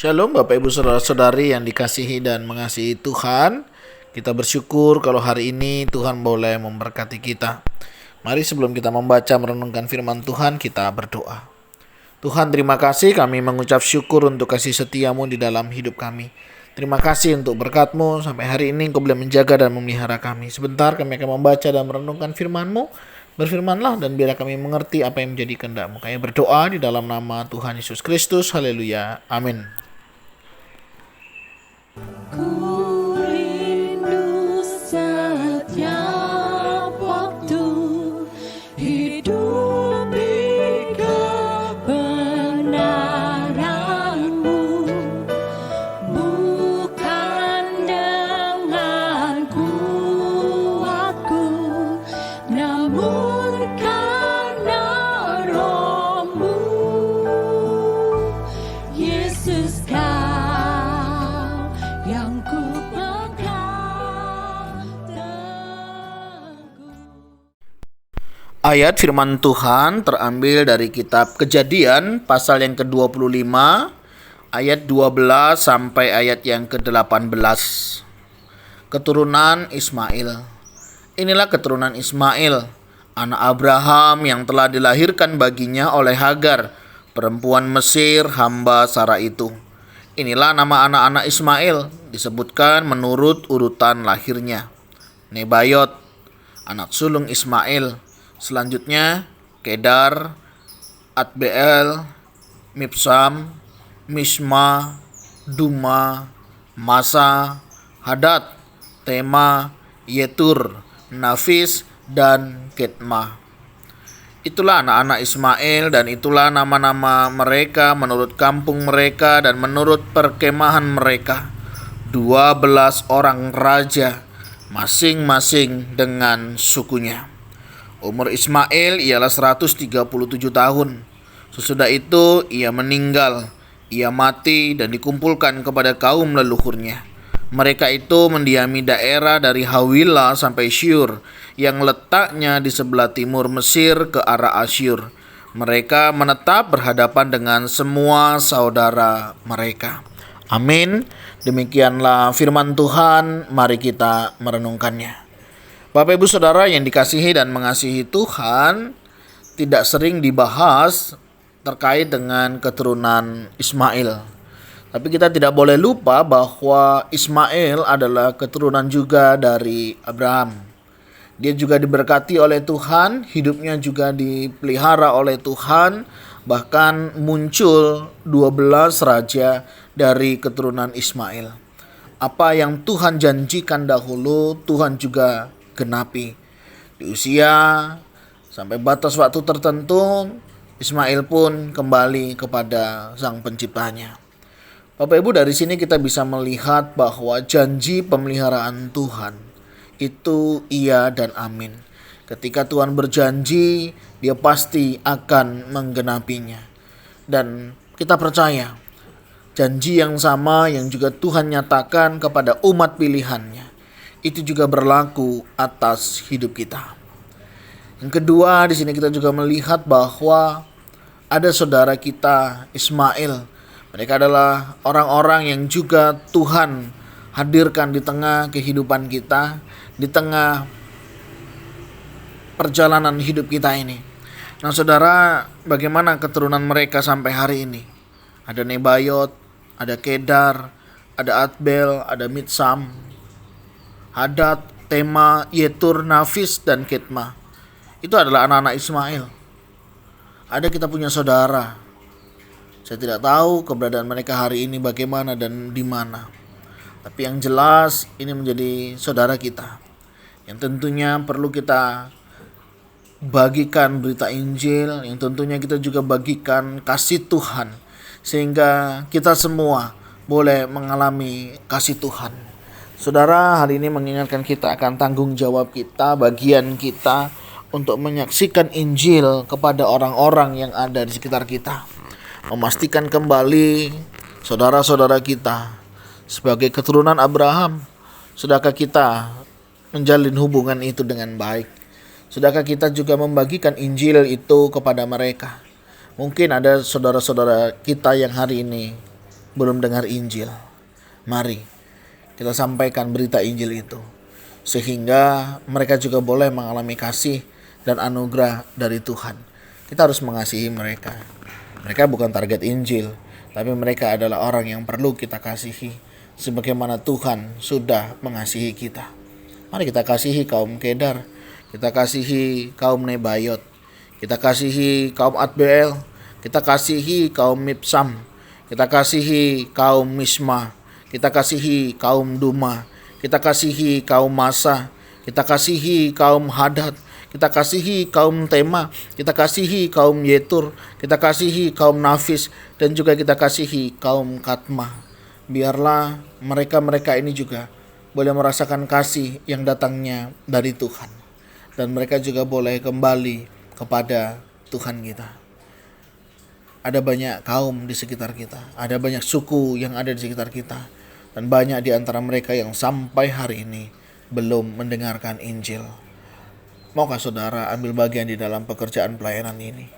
Shalom Bapak Ibu Saudara-saudari yang dikasihi dan mengasihi Tuhan. Kita bersyukur kalau hari ini Tuhan boleh memberkati kita. Mari sebelum kita membaca merenungkan firman Tuhan, kita berdoa. Tuhan, terima kasih, kami mengucap syukur untuk kasih setiamu di dalam hidup kami. Terima kasih untuk berkat-Mu, sampai hari ini Engkau boleh menjaga dan memelihara kami. Sebentar kami akan membaca dan merenungkan firman-Mu. Berfirmanlah dan biarlah kami mengerti apa yang menjadi kehendak-Mu. Kami berdoa di dalam nama Tuhan Yesus Kristus. Haleluya. Amin. Ku rindu setiap waktu hidup di kebenaran-Mu, bukan dengan kuatku, namun karena Roh-Mu. Yesus, yang ku pegang teguh. Ayat firman Tuhan terambil dari kitab Kejadian pasal yang ke-25 ayat 12 sampai ayat yang ke-18. Keturunan Ismail. Inilah keturunan Ismail, anak Abraham yang telah dilahirkan baginya oleh Hagar, perempuan Mesir hamba Sarah itu. Inilah nama anak-anak Ismail, disebutkan menurut urutan lahirnya. Nebayot, anak sulung Ismail. Selanjutnya Kedar, Adbeel, Mibsam, Misma, Duma, Masa, Hadad, Tema, Yetur, Nafis, dan Ketma. Itulah anak-anak Ismail dan itulah nama-nama mereka menurut kampung mereka dan menurut perkemahan mereka. 12 orang raja, masing-masing dengan sukunya. Umur Ismail ialah 137 tahun. Sesudah itu ia meninggal, ia mati dan dikumpulkan kepada kaum leluhurnya. Mereka itu mendiami daerah dari Hawila sampai Syur, yang letaknya di sebelah timur Mesir ke arah Asyur. Mereka menetap berhadapan dengan semua saudara mereka. Amin. Demikianlah firman Tuhan, mari kita merenungkannya. Bapak Ibu Saudara yang dikasihi dan mengasihi Tuhan, tidak sering dibahas terkait dengan keturunan Ismail. Tapi kita tidak boleh lupa bahwa Ismail adalah keturunan juga dari Abraham. Dia juga diberkati oleh Tuhan, hidupnya juga dipelihara oleh Tuhan, bahkan muncul 12 raja dari keturunan Ismail. Apa yang Tuhan janjikan dahulu, Tuhan juga genapi. Di usia sampai batas waktu tertentu, Ismail pun kembali kepada Sang Penciptanya. Bapak Ibu, dari sini kita bisa melihat bahwa janji pemeliharaan Tuhan itu iya dan amin. Ketika Tuhan berjanji, Dia pasti akan menggenapinya. Dan kita percaya janji yang sama yang juga Tuhan nyatakan kepada umat pilihannya, itu juga berlaku atas hidup kita. Yang kedua, di sini kita juga melihat bahwa ada saudara kita Ismail. Mereka adalah orang-orang yang juga Tuhan hadirkan di tengah kehidupan kita, di tengah perjalanan hidup kita ini. Nah saudara, bagaimana keturunan mereka sampai hari ini? Ada Nebayot, ada Kedar, ada Adbeel, ada Mibsam, Hadad, Tema, Yetur, Nafis, dan Ketma. Itu adalah anak-anak Ismail. Ada kita punya saudara. Saya tidak tahu keberadaan mereka hari ini bagaimana dan di mana. Tapi yang jelas ini menjadi saudara kita, yang tentunya perlu kita bagikan berita Injil, yang tentunya kita juga bagikan kasih Tuhan, sehingga kita semua boleh mengalami kasih Tuhan. Saudara, hari ini mengingatkan kita akan tanggung jawab kita, bagian kita untuk menyaksikan Injil kepada orang-orang yang ada di sekitar kita. Memastikan kembali saudara-saudara kita sebagai keturunan Abraham. Sudahkah kita menjalin hubungan itu dengan baik? Sudahkah kita juga membagikan Injil itu kepada mereka? Mungkin ada saudara-saudara kita yang hari ini belum dengar Injil. Mari kita sampaikan berita Injil itu, sehingga mereka juga boleh mengalami kasih dan anugerah dari Tuhan. Kita harus mengasihi mereka. Mereka bukan target Injil, tapi mereka adalah orang yang perlu kita kasihi, sebagaimana Tuhan sudah mengasihi kita. Mari kita kasihi kaum Kedar, kita kasihi kaum Nebayot, kita kasihi kaum Adbeel, kita kasihi kaum Mibsam, kita kasihi kaum Misma, kita kasihi kaum Duma, kita kasihi kaum Masa, kita kasihi kaum Hadad, kita kasihi kaum Tema, kita kasihi kaum Yetur, kita kasihi kaum Nafis, dan juga kita kasihi kaum Katma. Biarlah mereka-mereka ini juga boleh merasakan kasih yang datangnya dari Tuhan, dan mereka juga boleh kembali kepada Tuhan kita. Ada banyak kaum di sekitar kita, ada banyak suku yang ada di sekitar kita, dan banyak di antara mereka yang sampai hari ini belum mendengarkan Injil. Maukah saudara ambil bagian di dalam pekerjaan pelayanan ini?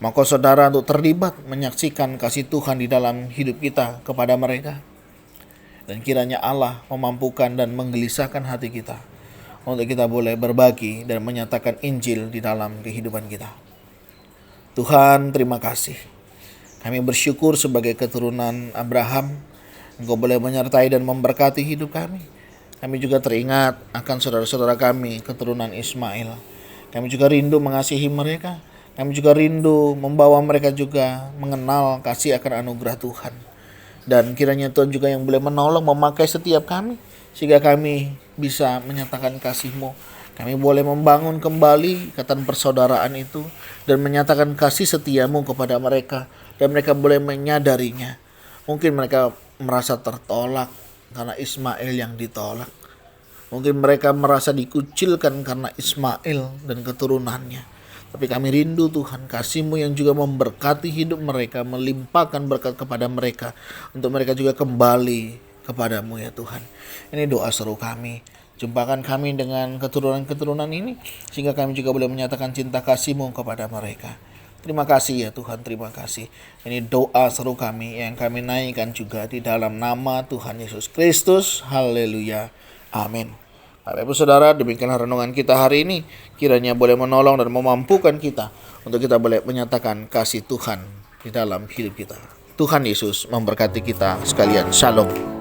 Maukah saudara untuk terlibat menyaksikan kasih Tuhan di dalam hidup kita kepada mereka? Dan kiranya Allah memampukan dan menggelisahkan hati kita untuk kita boleh berbagi dan menyatakan Injil di dalam kehidupan kita. Tuhan, terima kasih. Kami bersyukur sebagai keturunan Abraham, Engkau boleh menyertai dan memberkati hidup kami. Kami juga teringat akan saudara-saudara kami, keturunan Ismail. Kami juga rindu mengasihi mereka. Kami juga rindu membawa mereka juga mengenal kasih akan anugerah Tuhan. Dan kiranya Tuhan juga yang boleh menolong, memakai setiap kami, sehingga kami bisa menyatakan kasih-Mu. Kami boleh membangun kembali ikatan persaudaraan itu, dan menyatakan kasih setia-Mu kepada mereka. Dan mereka boleh menyadarinya. Mungkin mereka merasa tertolak karena Ismail yang ditolak. Mungkin mereka merasa dikucilkan karena Ismail dan keturunannya. Tapi kami rindu Tuhan, kasih-Mu yang juga memberkati hidup mereka, melimpahkan berkat kepada mereka, untuk mereka juga kembali kepada-Mu ya Tuhan. Ini doa seru kami. Jumpakan kami dengan keturunan-keturunan ini, sehingga kami juga boleh menyatakan cinta kasih-Mu kepada mereka. Terima kasih ya Tuhan, terima kasih. Ini doa seru kami yang kami naikkan juga di dalam nama Tuhan Yesus Kristus. Haleluya. Amin. Bapak Ibu Saudara, demikianlah renungan kita hari ini. Kiranya boleh menolong dan memampukan kita untuk kita boleh menyatakan kasih Tuhan di dalam hidup kita. Tuhan Yesus memberkati kita sekalian. Shalom.